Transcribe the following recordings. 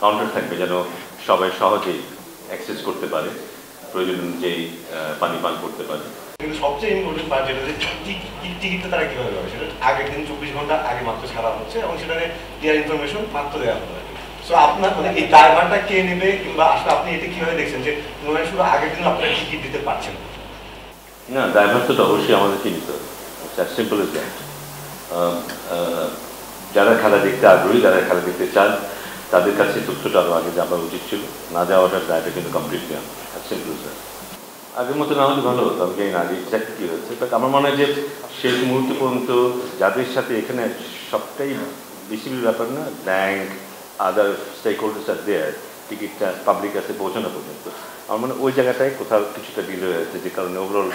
Counter থাকবে যেন সবাই সহজেই অ্যাক্সেস করতে পারে, প্রয়োজন অনুযায়ী পানি পান করতে পারে। কিন্তু সবচেয়ে ইম্পর্টেন্ট পার্ট যেটা টিকিটটা তারা কীভাবে পাবে, সেটা আগের দিন 24 ঘন্টা আগে মাত্র ছাড়া হচ্ছে এবং সেটাতে ক্লিয়ার ইনফরমেশন মাত্র দেওয়া হবে। সো আপনার মানে এই ড্রাইভারটা কে নেবে, কিংবা আসলে আপনি এটা কীভাবে দেখছেন যে শুধু আগের দিন আপনারা টিকিট দিতে পারছেন না? ড্রাইভার তো অবশ্যই আমাদেরকে নিতে হবে, সিম্পল ইজ দ্যাট। যারা খেলা দেখতে আগ্রহী, যারা খেলা দেখতে চান, তাদের কাছে তথ্যটা আরও আগে যাওয়া উচিত ছিল। না যাওয়াটার দায়টা কিন্তু কমপ্লিটলি সিম্পল ইজ দ্যাট। আগের মতো না হলে ভালো হতো, আমি জানি না আগে এক্সাক্ট কী হয়েছে, বাট আমার মনে হয় যে শেষ মুহূর্ত পর্যন্ত যাদের সাথে এখানে সবটাই বিসিবির ব্যাপার না, ব্যাংক, আদার স্টেক হোল্ডার্স আর দেয়ার, টিকিটটা পাবলিক কাছে পৌঁছানো পর্যন্ত আমার মনে ওই জায়গাটায় কোথাও কিছুটা ডিলে হয়েছে, যে কারণে ওভারঅল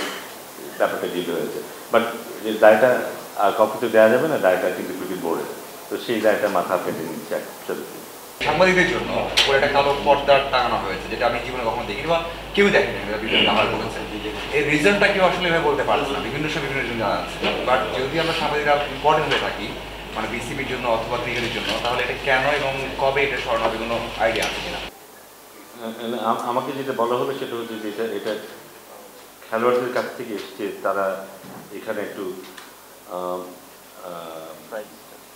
ব্যাপারটা ডিলে হয়েছে। বাট যে দায়টা আর কাউকে তো দেওয়া যাবে না, দায়টা কিন্তু ক্রিকেট বোর্ডে, তো সেই দায়টা মাথা পেতে নিচ্ছে চলবে। সাংবাদিকদের জন্য উপরে একটা কালো পর্দা টাঙানো হয়েছে, যেটা আমি জীবনে কখনো দেখিনি বা কেউ দেখেনি, বিভিন্ন আমার বলেছে। এই রিজনটা কেউ আসলে এভাবে বলতে পারছে না, বিভিন্ন সময় বিভিন্ন জন জানাচ্ছে। বাট যদি আমরা সাংবাদিকরা ইম্পর্টেন্ট হয়ে থাকি, মানে বিসিবির জন্য অথবা ক্রিকেটের জন্য, তাহলে এটা কেন এবং কবে এটা সরানো হবে, কোনো আইডিয়া আছে কিনা? আমাকে যেটা বলা হলো সেটা হচ্ছে যে এটা খেলোয়াড়দের কাছ থেকে এসছে, তারা এখানে একটু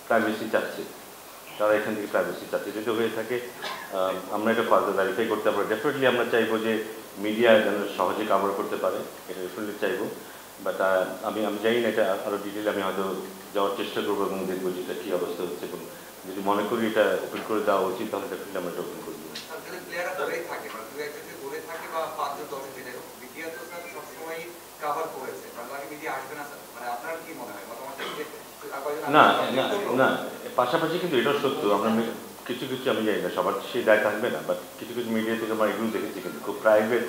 প্রাইভেসি চাচ্ছে, তারা এখান থেকে প্রাইভেসি চাচ্ছে। যদি হয়ে থাকে আমরা এটা ফার্দার ভেরিফাই করতে পারি। ডেফিনেটলি আমরা চাইবো যে মিডিয়া যেন সহজে কাভার করতে পারে, এটা ডেফিনেটলি চাইবো। বাট আমি জানি না, এটা আরও ডিটেল আমি হয়তো যাওয়ার চেষ্টা করবো এবং দেখবো যেটা কী অবস্থা হচ্ছে, এবং যদি মনে করি এটা ওপেন করে দেওয়া উচিত, তাহলে ডেফিনেটলি আমরা এটা ওপেন করে দেবো। না না, পাশাপাশি কিন্তু এটাও সত্য, আমরা কিছু কিছু, আমি জানি না সবার সেই দায় থাকবে না, বাট কিছু কিছু মিডিয়া থেকে আমরা এগুলো দেখেছি কিন্তু খুব প্রাইভেট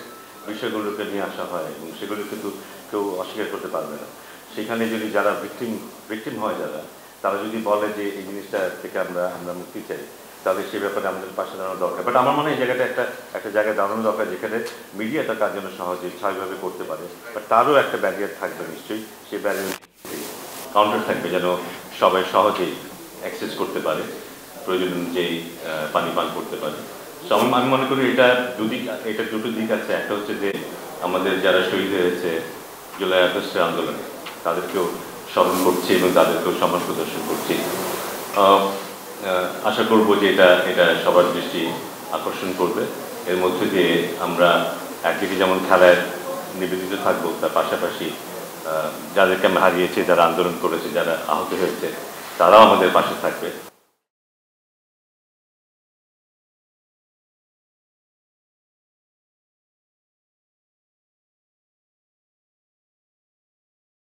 বিষয়গুলোকে নিয়ে আসা হয়, এবং সেগুলো কিন্তু কেউ অস্বীকার করতে পারবে না। সেখানে যদি যারা ভিকটিম হয়, যারা তারা যদি বলে যে এই জিনিসটা থেকে আমরা মুক্তি চাই, তাহলে সে ব্যাপারে আমাদের পাশে দাঁড়ানো দরকার। বাট আমার মনে হয় এই জায়গাটা একটা জায়গায় দাঁড়ানো দরকার, যেখানে মিডিয়া তার কাজ যেন সহজে স্বাভাবিকভাবে করতে পারে, বাট তারও একটা ব্যারিয়ার থাকবে নিশ্চয়ই। সেই ব্যারিয়ার কাউন্টার থাকবে যেন সবাই সহজেই অ্যাক্সেস করতে পারে, প্রয়োজন অনুযায়ী পানি পান করতে পারে। তো আমি মনে করি এটা দুটো দিক আছে। একটা হচ্ছে যে আমাদের যারা শহীদ হয়েছে জুলাই আগস্টের আন্দোলনে, তাদেরকেও স্মরণ করছি এবং তাদেরকেও সম্মান প্রদর্শন করছি। আশা করব যে এটা সবার দৃষ্টি আকর্ষণ করবে। এর মধ্যে দিয়ে আমরা একদিকে যেমন খেলায় নিবেদিত থাকবো, তার পাশাপাশি যাদেরকে আমরা হারিয়েছি, যারা আন্দোলন করেছে, যারা আহত হয়েছে, তারাও আমাদের পাশে থাকবে।